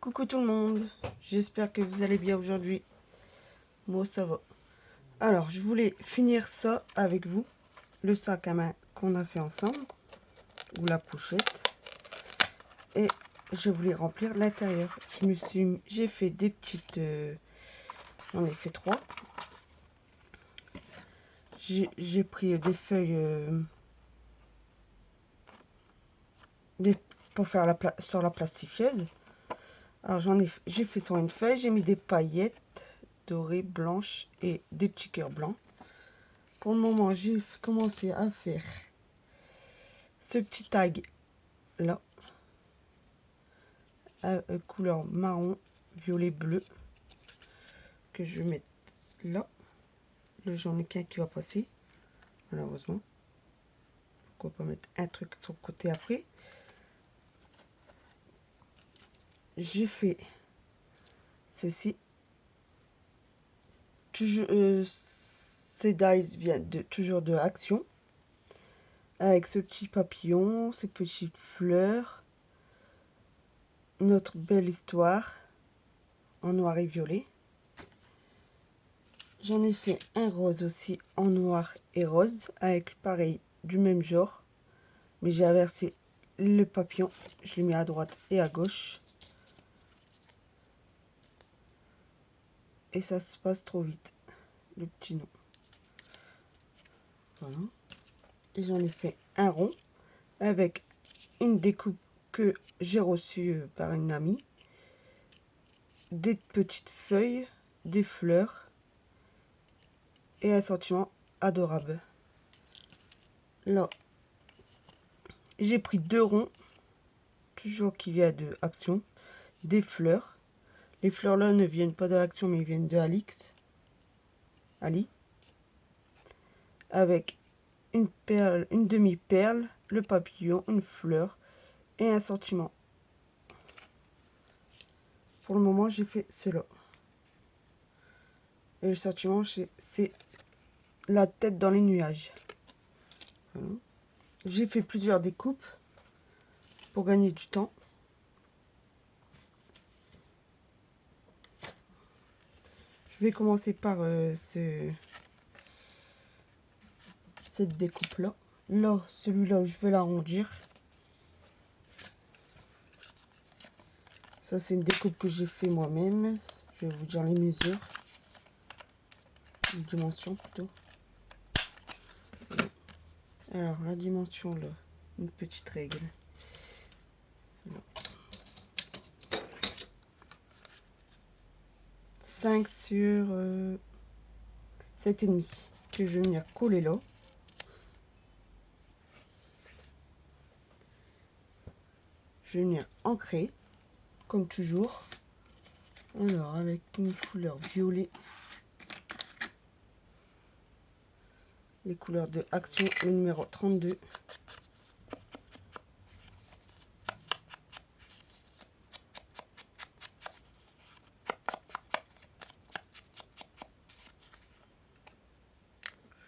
Coucou tout le monde, j'espère que vous allez bien aujourd'hui. Moi ça va. Alors je voulais finir ça avec vous, le sac à main qu'on a fait ensemble, ou la pochette. Et je voulais remplir l'intérieur. J'ai fait des petites, j'en ai fait 3. J'ai pris des feuilles pour faire sur la plastifieuse. Alors j'ai fait sur une feuille, j'ai mis des paillettes dorées, blanches et des petits cœurs blancs. Pour le moment, j'ai commencé à faire ce petit tag là, à couleur marron, violet, bleu, que je vais mettre là. Là, j'en ai qu'un qui va passer, malheureusement. Pourquoi pas mettre un truc sur le côté après. J'ai fait ceci. Toujours, ces dies viennent toujours de Action. Avec ce petit papillon, ces petites fleurs. Notre belle histoire en noir et violet. J'en ai fait un rose aussi en noir et rose, avec pareil du même genre. Mais j'ai inversé le papillon, je l'ai mis à droite et à gauche. Et ça se passe trop vite, le petit nom. Voilà. Et j'en ai fait un rond avec une découpe que j'ai reçue par une amie. Des petites feuilles, des fleurs et un sentiment adorable. Là, j'ai pris 2 ronds, toujours qui vient de Action, des fleurs. Les fleurs là ne viennent pas de Action mais viennent de Ali. Avec une perle, une demi-perle, le papillon, une fleur et un sentiment. Pour le moment, j'ai fait cela. Et le sentiment, c'est la tête dans les nuages. Voilà. J'ai fait plusieurs découpes pour gagner du temps. Je vais commencer par cette découpe-là. Là, celui-là, je vais l'arrondir. Ça, c'est une découpe que j'ai fait moi-même. Je vais vous dire les mesures. Les dimensions, plutôt. Alors, la dimension, là. Une petite règle. Là. 5 sur 7,5 que je vais venir coller là. Je vais venir ancrer, comme toujours. Alors, avec une couleur violet. Les couleurs de Action, le numéro 32.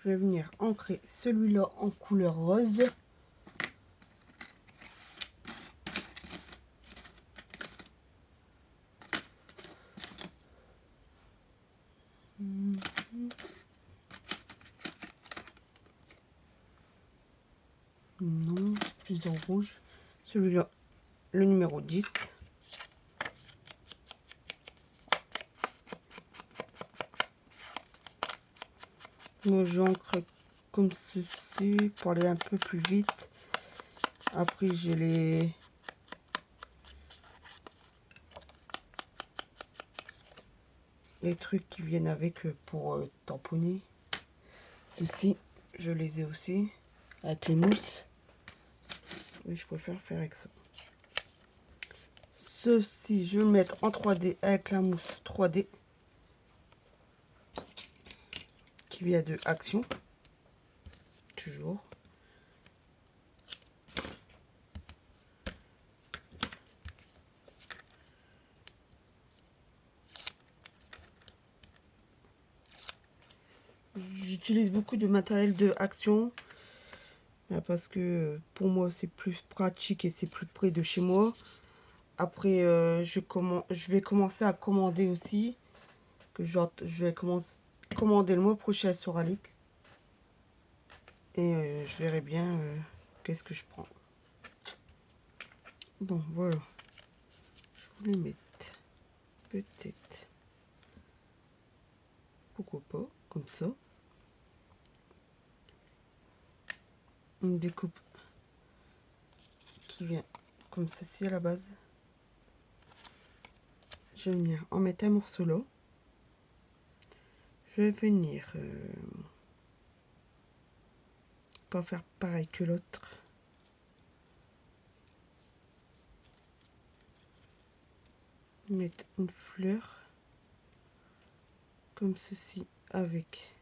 Je vais venir ancrer celui-là en couleur rose. Non, plus en rouge. Celui-là, le numéro 10. Moi, j'encre comme ceci pour aller un peu plus vite. Après, j'ai les trucs qui viennent avec pour tamponner. Ceci, je les ai aussi avec les mousses. Mais je préfère faire avec ça. Ceci, je vais le mettre en 3D avec la mousse 3D qui vient de Action. Toujours. J'utilise beaucoup de matériel de Action parce que pour moi c'est plus pratique et c'est plus près de chez moi. Après, je vais commencer à commander aussi. Je vais commander le mois prochain sur Alix. Et je verrai bien qu'est-ce que je prends. Bon, voilà. Je voulais mettre peut-être, pourquoi pas, comme ça. Une découpe qui vient comme ceci à la base. Je vais venir en mettre un morceau là. Je vais venir pas faire pareil que l'autre. Mettre une fleur comme ceci avec.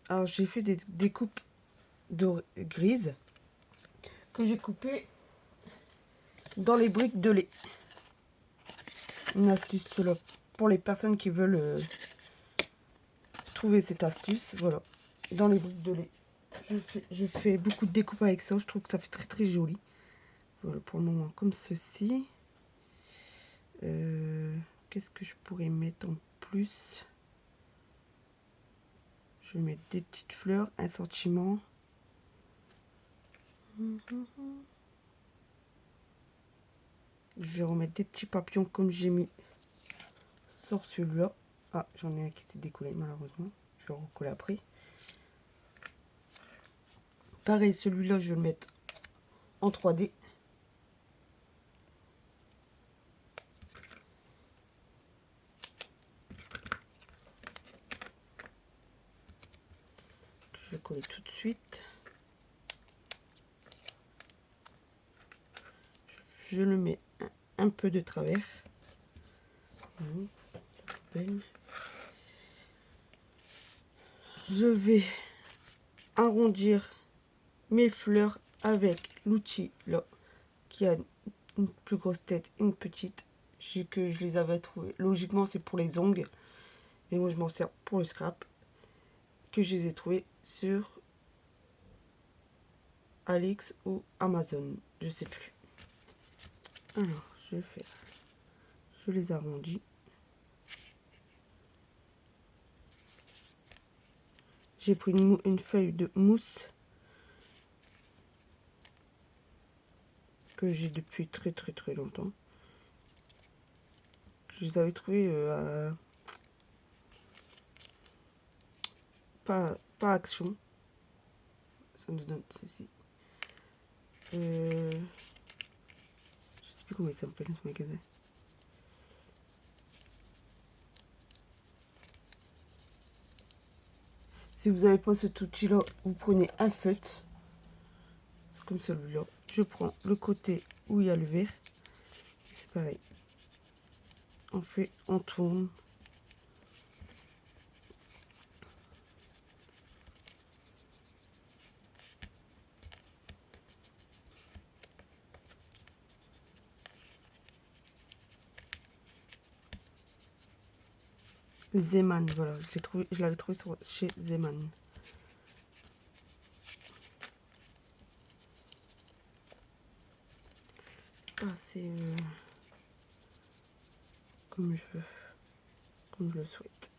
Alors j'ai fait des découpes grises que j'ai coupées dans les briques de lait. Une astuce cela pour les personnes qui veulent trouver cette astuce. Voilà, dans les briques de lait. Je fais beaucoup de découpes avec ça. Je trouve que ça fait très très joli. Voilà pour le moment comme ceci. Qu'est-ce que je pourrais mettre en plus? Je vais mettre des petites fleurs, un sentiment. Je vais remettre des petits papillons comme j'ai mis sur celui-là. Ah, j'en ai un qui s'est décollé malheureusement. Je vais le recoller après. Pareil, celui-là, je vais le mettre en 3D. Je vais coller tout de suite. Je le mets un peu de travers. Je vais arrondir mes fleurs avec l'outil là qui a une plus grosse tête, une petite. Que je les avais trouvées. Logiquement, c'est pour les ongles. Mais moi, je m'en sers pour le scrap. Que je les ai trouvés sur Alix ou Amazon. Je sais plus. Alors, je vais faire. Je les arrondis. J'ai pris une feuille de mousse que j'ai depuis très très très longtemps. Je les avais trouvés pas Action. Ça nous donne ceci. Je sais plus comment il s'appelle ce magasin. Si vous n'avez pas cet outil là, vous prenez un feutre comme celui-là. Je prends le côté où il y a le vert. C'est pareil. On tourne. Zeman, voilà, je l'avais trouvé chez Zeman. Ah, c'est comme je veux, comme je le souhaite.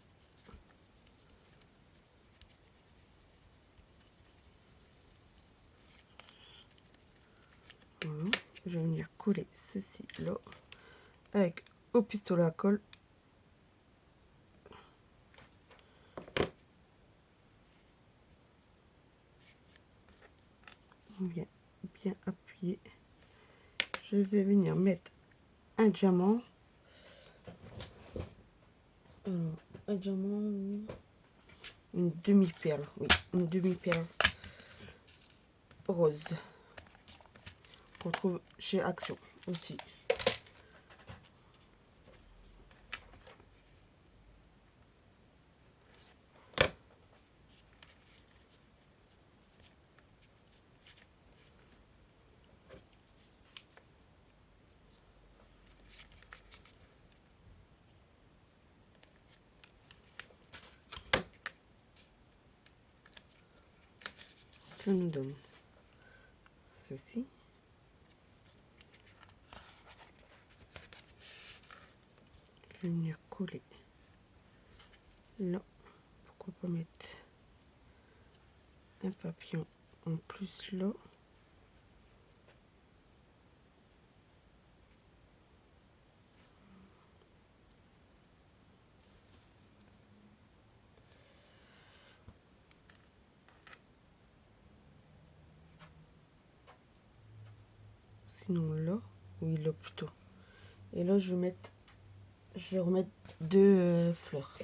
Voilà, je vais venir coller ceci là avec au pistolet à colle. On vient bien appuyer. Je vais venir mettre un diamant. Alors, un diamant, une demi-perle, oui, une demi-perle rose qu'on trouve chez Action aussi. Ça nous donne ceci. Je vais venir coller là. Pourquoi pas mettre un papillon en plus là. Sinon là, oui là plutôt. Et là je vais remettre deux fleurs,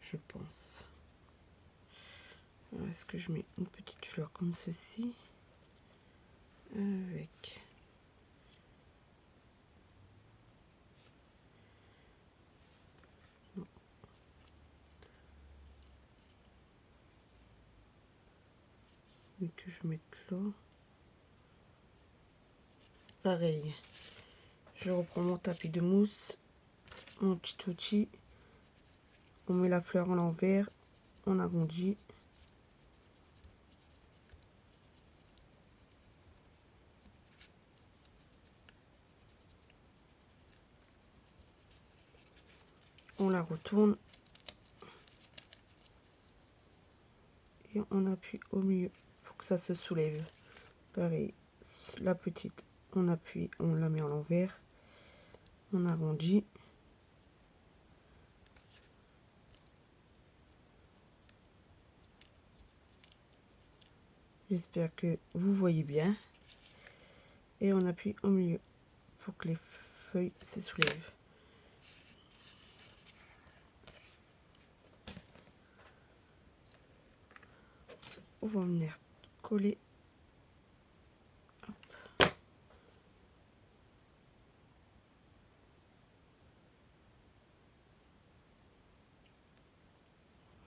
je pense. Est-ce que je mets une petite fleur comme ceci avec non. Et que je mette là. Pareil, je reprends mon tapis de mousse, mon petit outil, on met la fleur à l'envers, on arrondit. On la retourne et on appuie au milieu pour que ça se soulève. Pareil, la petite, on appuie, on la met à l'envers, on arrondit. J'espère que vous voyez bien. Et on appuie au milieu pour que les feuilles se soulèvent. On va venir coller. Hop.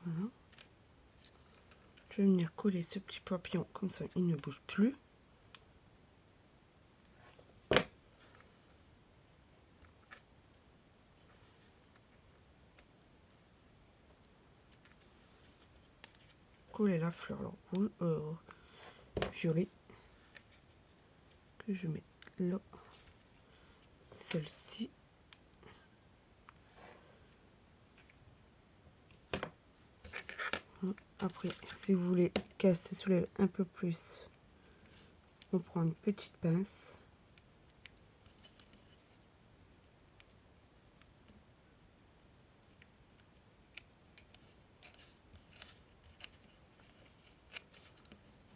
Voilà. Je vais venir coller ce petit papillon comme ça, il ne bouge plus. Coller la fleur rouge, violet que je mets là. Celle-ci. Après, si vous voulez qu'elle se soulève un peu plus, on prend une petite pince.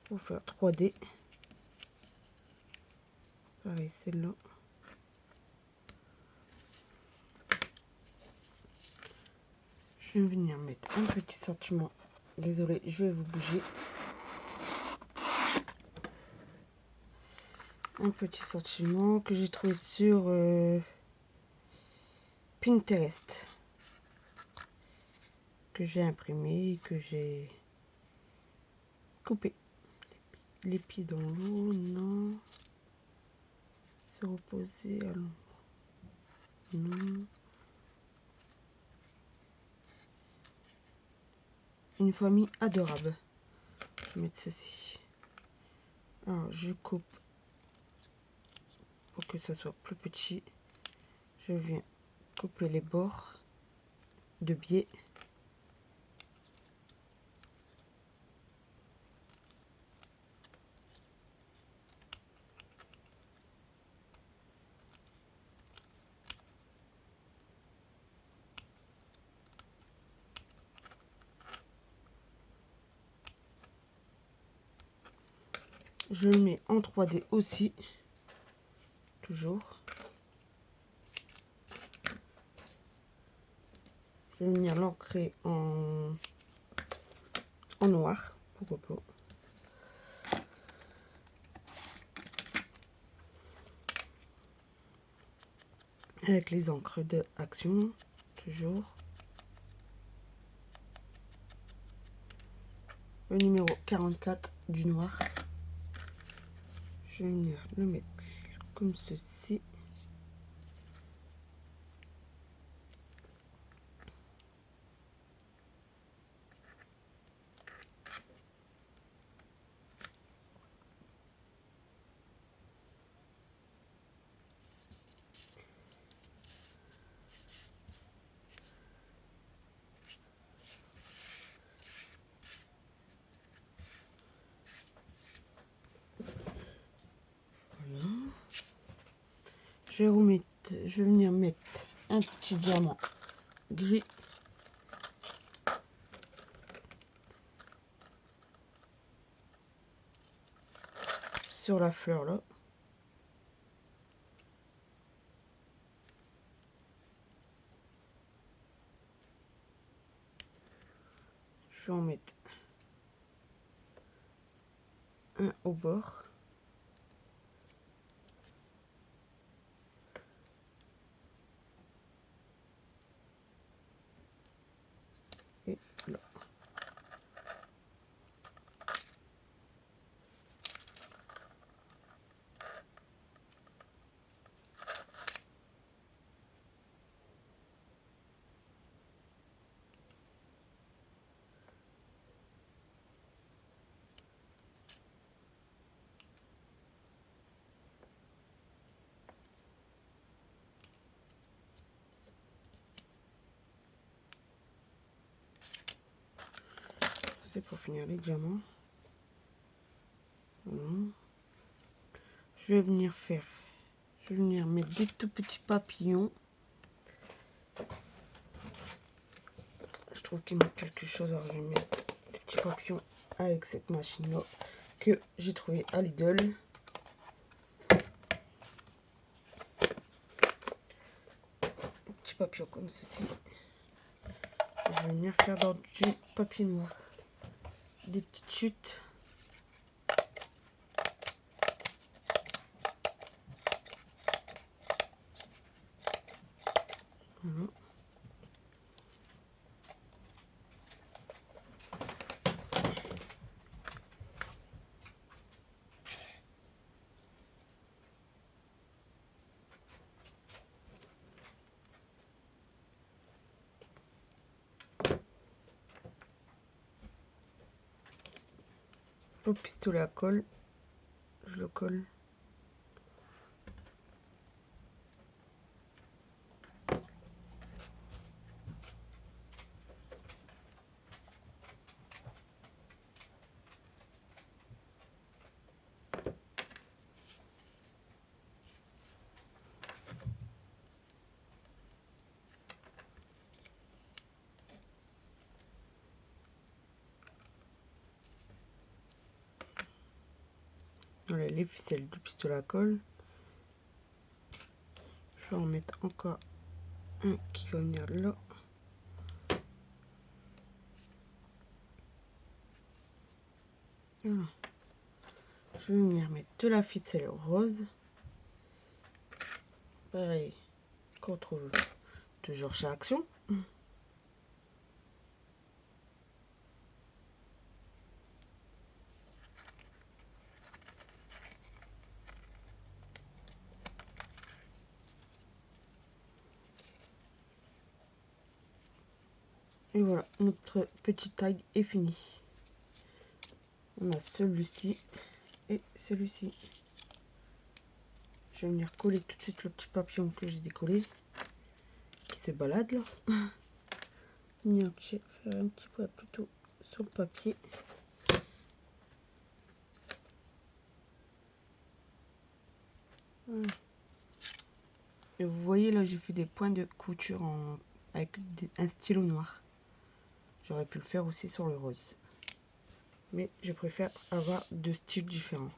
Pour faire 3D. Pareil, celle-là. Je vais venir mettre un petit sentiment. Désolée, je vais vous bouger. Un petit sentiment que j'ai trouvé sur Pinterest. Que j'ai imprimé et que j'ai coupé. Les pieds dans l'eau, non. Se reposer à l'ombre. Non. Une famille adorable. Je vais mettre ceci. Alors, je coupe pour que ça soit plus petit. Je viens couper les bords de biais. Je le mets en 3D aussi. Toujours. Je vais venir l'ancrer en noir. Pourquoi pas. Avec les encres de Action. Toujours. Le numéro 44 du noir. Je vais venir le mettre comme ceci. je vais venir mettre un petit diamant gris sur la fleur là. Je vais en mettre un au bord. Et là. C'est pour finir les diamants. Voilà. Je vais venir mettre des tout petits papillons. Je trouve qu'il manque quelque chose, alors je vais mettre des petits papillons avec cette machine là que j'ai trouvé à Lidl. Petits papillons comme ceci. Je vais venir faire dans du papier noir des petites chutes. Voilà. Le pistolet à colle, je le colle. Voilà les ficelles du pistolet à colle. Je vais en mettre encore un qui va venir là. Voilà. Je vais venir mettre de la ficelle rose. Pareil qu'on trouve toujours chez Action. Et voilà, notre petite taille est finie. On a celui-ci et celui-ci. Je vais venir coller tout de suite le petit papillon que j'ai décollé, qui se balade là. Venir faire un petit peu plutôt sur le papier. Voilà. Et vous voyez là, j'ai fait des points de couture avec un stylo noir. J'aurais pu le faire aussi sur le rose. Mais je préfère avoir deux styles différents.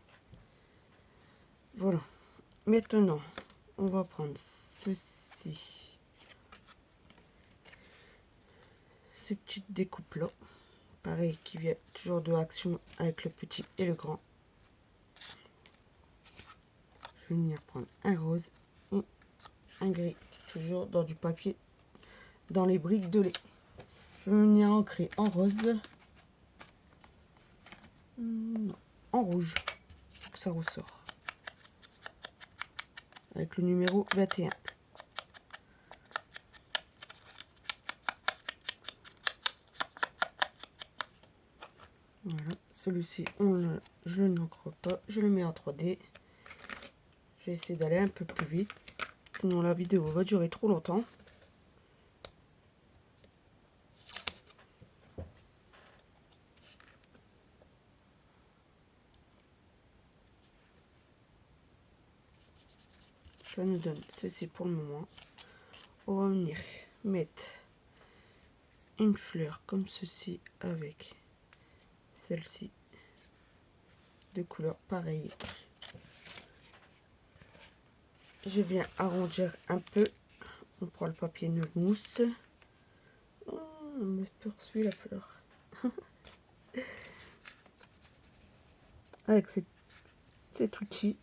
Voilà. Maintenant, on va prendre ceci. Ces petites découpes là. Pareil, qui vient toujours de Action avec le petit et le grand. Je vais venir prendre un rose et un gris. Toujours dans du papier, dans les briques de lait. Je vais venir ancrer en rose. Non, en rouge. Pour que ça ressort. Avec le numéro 21. Voilà, celui-ci, je n'encre pas, je le mets en 3D. Je vais essayer d'aller un peu plus vite, sinon la vidéo va durer trop longtemps. Ça nous donne ceci pour le moment. On va venir mettre une fleur comme ceci avec celle-ci de couleur pareille. Je viens arrondir un peu. On prend le papier de mousse. Oh, on me poursuit la fleur. Avec cet outil.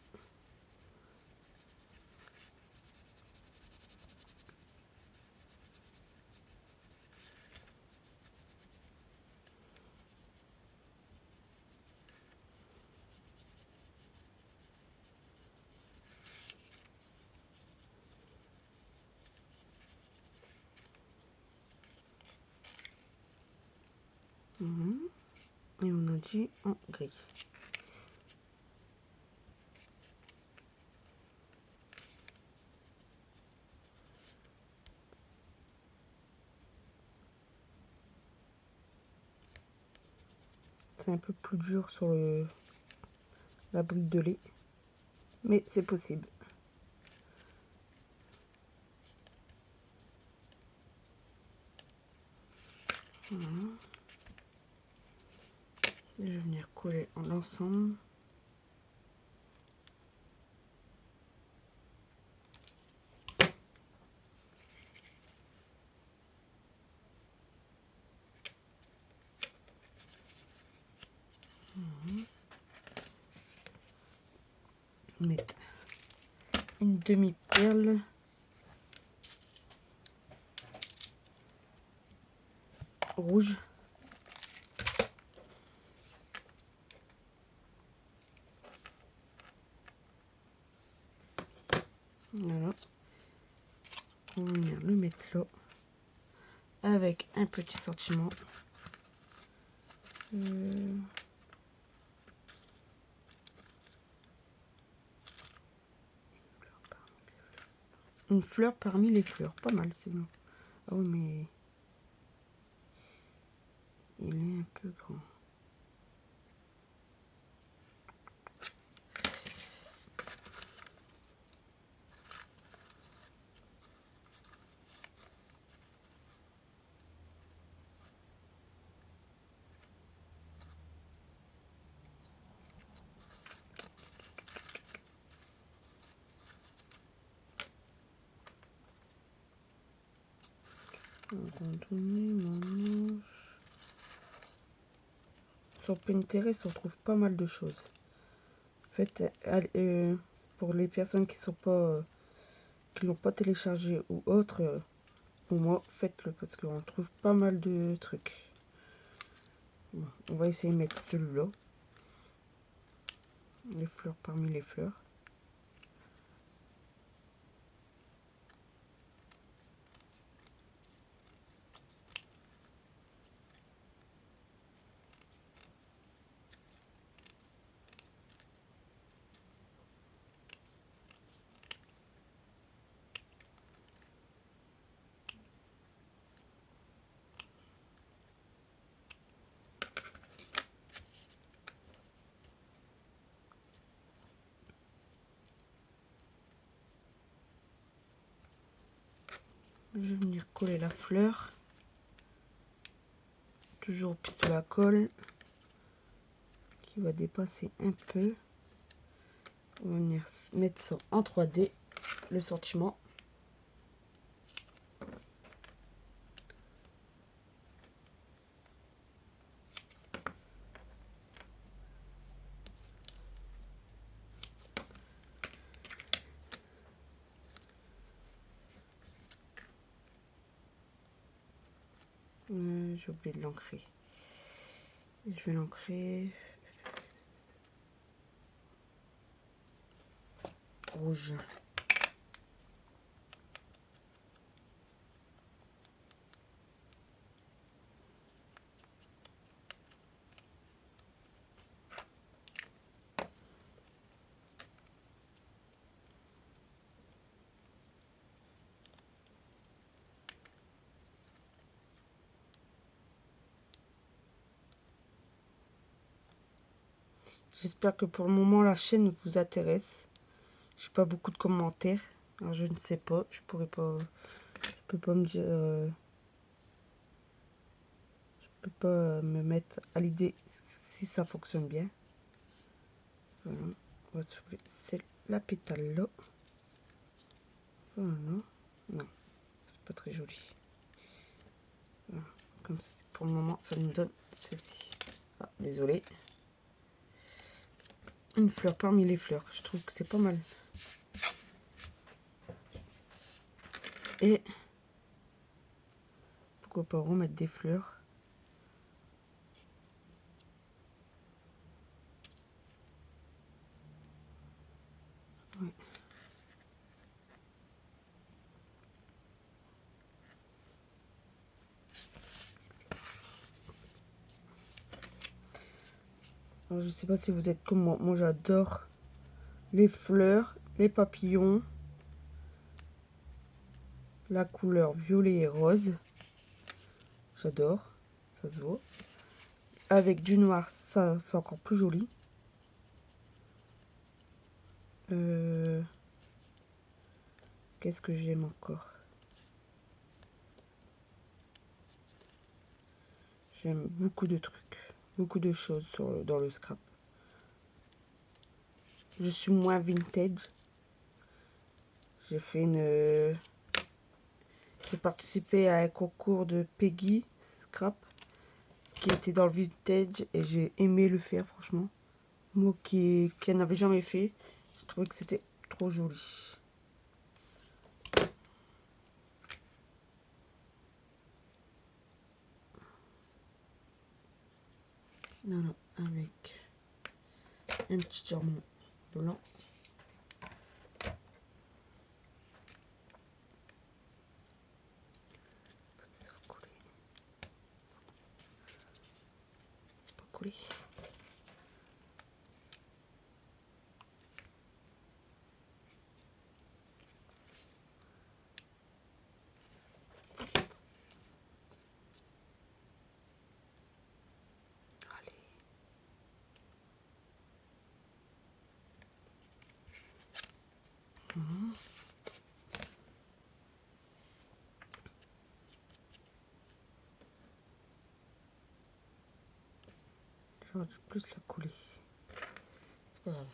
Et on a dit en gris. C'est un peu plus dur sur la brique de lait, mais c'est possible. Voilà. Je vais venir coller en l'ensemble. Mettre une demi-perle rouge. Voilà. On va venir le mettre là avec un petit sentiment. Une fleur parmi les fleurs. Pas mal, c'est bon. Ah oui, mais il est un peu grand. Sur Pinterest, on trouve pas mal de choses. En fait, pour les personnes qui sont pas, qui l'ont pas téléchargé ou autre, pour moi, faites-le parce qu'on trouve pas mal de trucs. Bon, on va essayer de mettre celui-là. Les fleurs parmi les fleurs. Je vais venir coller la fleur. Toujours au pied de la colle qui va dépasser un peu. On va venir mettre ça en 3D, le sentiment. J'ai oublié de l'ancrer. Je vais l'ancrer rouge. J'espère que pour le moment la chaîne vous intéresse. J'ai pas beaucoup de commentaires. Alors je ne sais pas, je peux pas me dire, je peux pas me mettre à l'idée si ça fonctionne bien. Voilà, on va soulever la pétale là. Voilà, non, c'est pas très joli. Voilà. Comme ça, pour le moment, ça nous donne ceci. Ah, désolé. Une fleur parmi les fleurs, je trouve que c'est pas mal. Et pourquoi pas remettre des fleurs. Ouais. Alors, je sais pas si vous êtes comme moi. Moi, j'adore les fleurs, les papillons, la couleur violet et rose. J'adore, ça se voit. Avec du noir, ça fait encore plus joli. Qu'est-ce que j'aime encore? J'aime beaucoup de trucs, beaucoup de choses dans le scrap. Je suis moins vintage. J'ai fait j'ai participé à un concours de Peggy Scrap qui était dans le vintage et j'ai aimé le faire, franchement. Moi qui n'avais jamais fait, je trouvais que c'était trop joli. Voilà, avec un petit diamant blanc. Ça va coller. C'est pas collé. Allez. J'aurais dû plus la coller. C'est pas grave.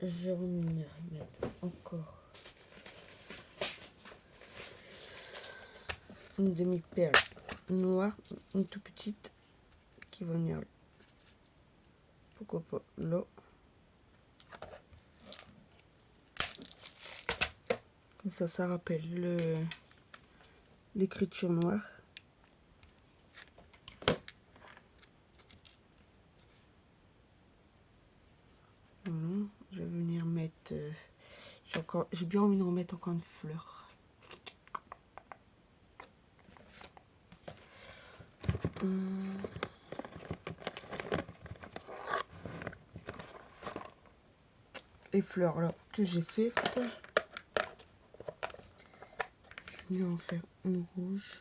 Je vais venir mettre encore une demi-perle noire, une toute petite, qui va venir, pourquoi pas là. Comme ça rappelle l'écriture noire. Voilà, je vais venir mettre, j'ai bien envie de remettre encore une fleur. Les fleurs là que j'ai faites, je vais en faire une rouge.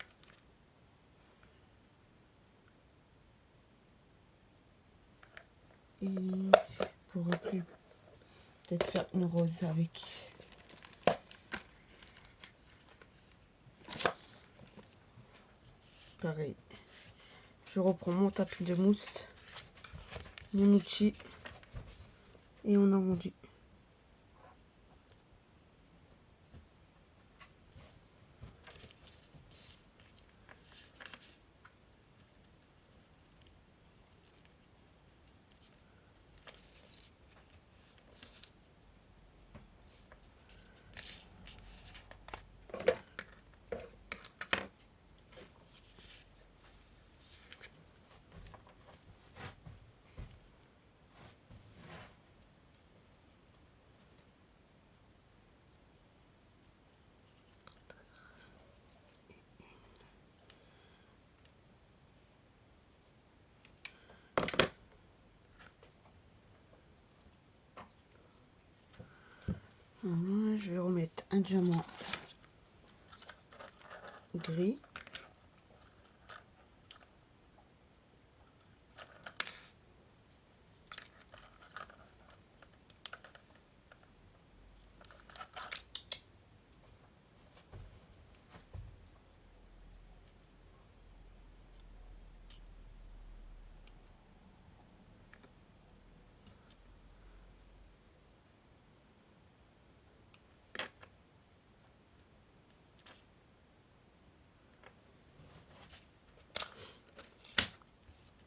Et je pourrais peut-être faire une rose avec. Pareil, je reprends mon tapis de mousse, mon outil et on arrondit. Voilà, je vais remettre un diamant gris.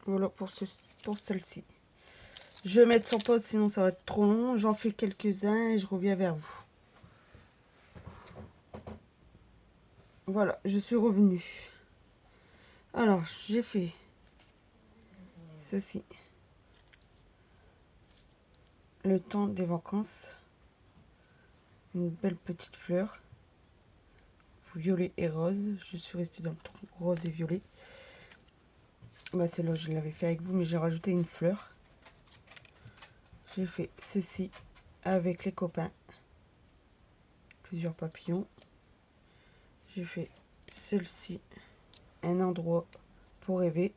Voilà pour celle-ci. Je vais mettre sur pause, sinon ça va être trop long. J'en fais quelques-uns et je reviens vers vous. Voilà, je suis revenue. Alors, j'ai fait ceci. Le temps des vacances. Une belle petite fleur. Violet et rose. Je suis restée dans le ton rose et violet. Bah, celle-là, je l'avais fait avec vous, mais j'ai rajouté une fleur. J'ai fait ceci avec les copains. Plusieurs papillons. J'ai fait celle-ci, un endroit pour rêver.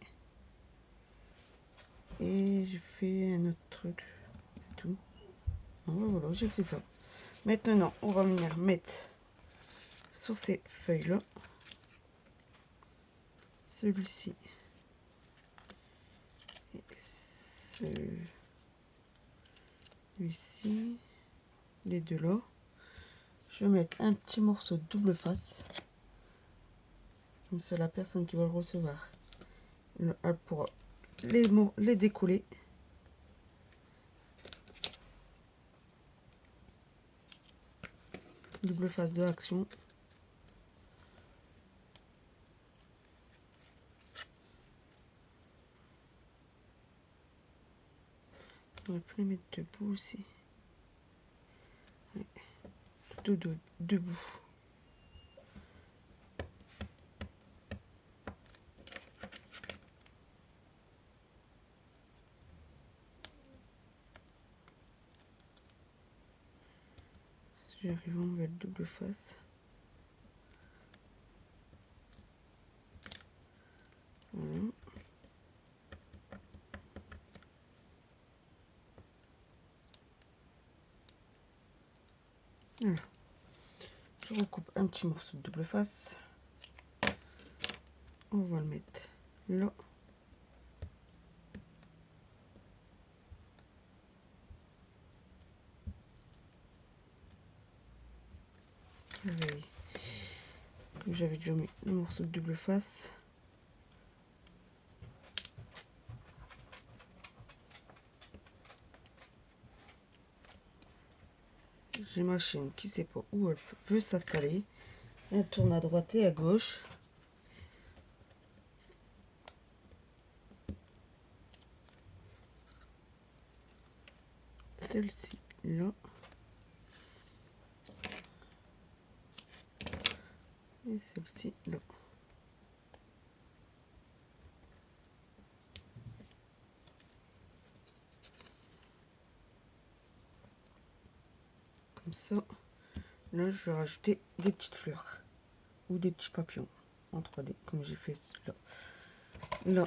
Et j'ai fait un autre truc. C'est tout. Voilà, j'ai fait ça. Maintenant, on va venir mettre sur ces feuilles-là. Celui-ci. Et celui-ci. Les deux là. Je vais mettre un petit morceau de double face. Comme ça, la personne qui va le recevoir, elle pourra les décoller. Double face de action. On va les mettre debout aussi. Debout. Si j'arrive à enlever le double face. Voilà. Voilà. Je recoupe un petit morceau de double face. On va le mettre là. Pareil. Comme j'avais déjà mis le morceau de double face. J'ai ma chaîne qui sait pas où elle veut s'installer. Elle tourne à droite et à gauche. Celle-ci là. Et celle-ci là. Comme ça. Là, je vais rajouter des petites fleurs. Ou des petits papillons en 3D, comme j'ai fait là. Là,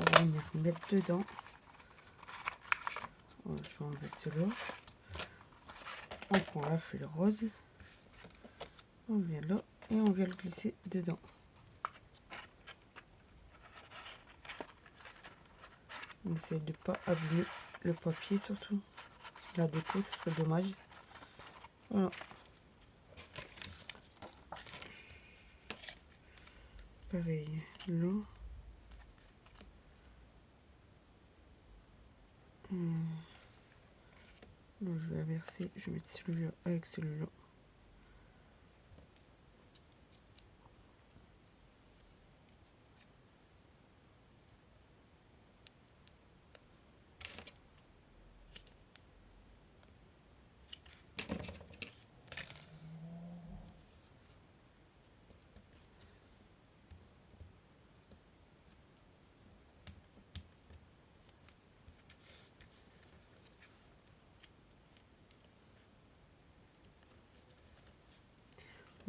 on va venir mettre dedans. Je vais enlever cela. On prend la fleur rose. On vient là et on vient le glisser dedans. On essaie de ne pas abîmer le papier surtout. La déco, ce serait dommage. Voilà. Pareil, là. Là, je vais inverser. Je vais mettre celui-là avec celui-là.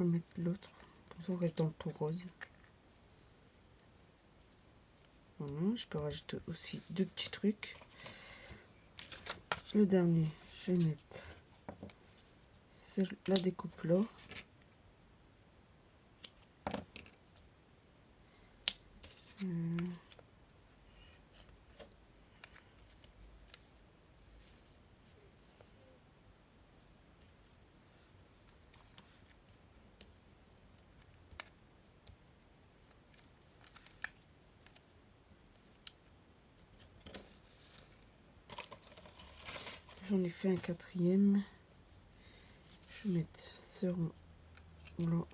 On va mettre l'autre. Comme ça, on reste dans le tout rose. Voilà, je peux rajouter aussi deux petits trucs. Le dernier, je vais mettre la découpe là. j'en ai fait un quatrième. Je vais mettre ce rond blanc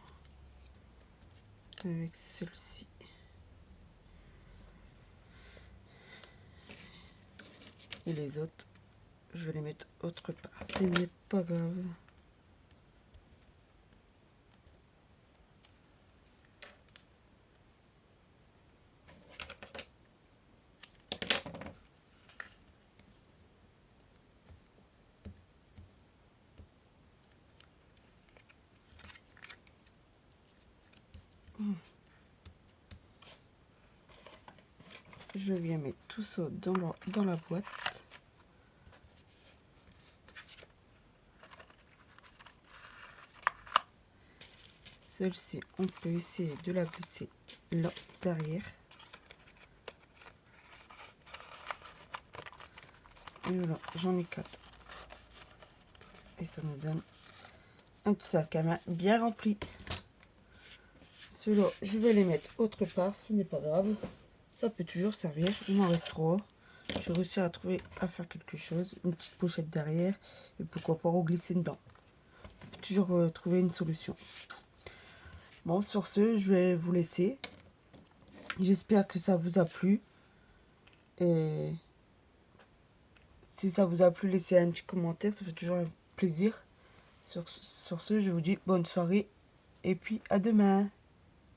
avec celle-ci. Et les autres, je vais les mettre autre part. Ce n'est pas grave. Je viens mettre tout ça dans la boîte. Celle-ci, on peut essayer de la glisser là, derrière. Et voilà, j'en ai 4. Et ça nous donne un petit sac à main bien rempli. Ceux-là, je vais les mettre autre part, ce n'est pas grave. Ça peut toujours servir. Il m'en reste 3. J'ai réussi à faire quelque chose. Une petite pochette derrière. Et pourquoi pas reglisser dedans. On peut toujours trouver une solution. Bon, sur ce, je vais vous laisser. J'espère que ça vous a plu. Et si ça vous a plu, laissez un petit commentaire. Ça fait toujours un plaisir. Sur ce, je vous dis bonne soirée. Et puis à demain.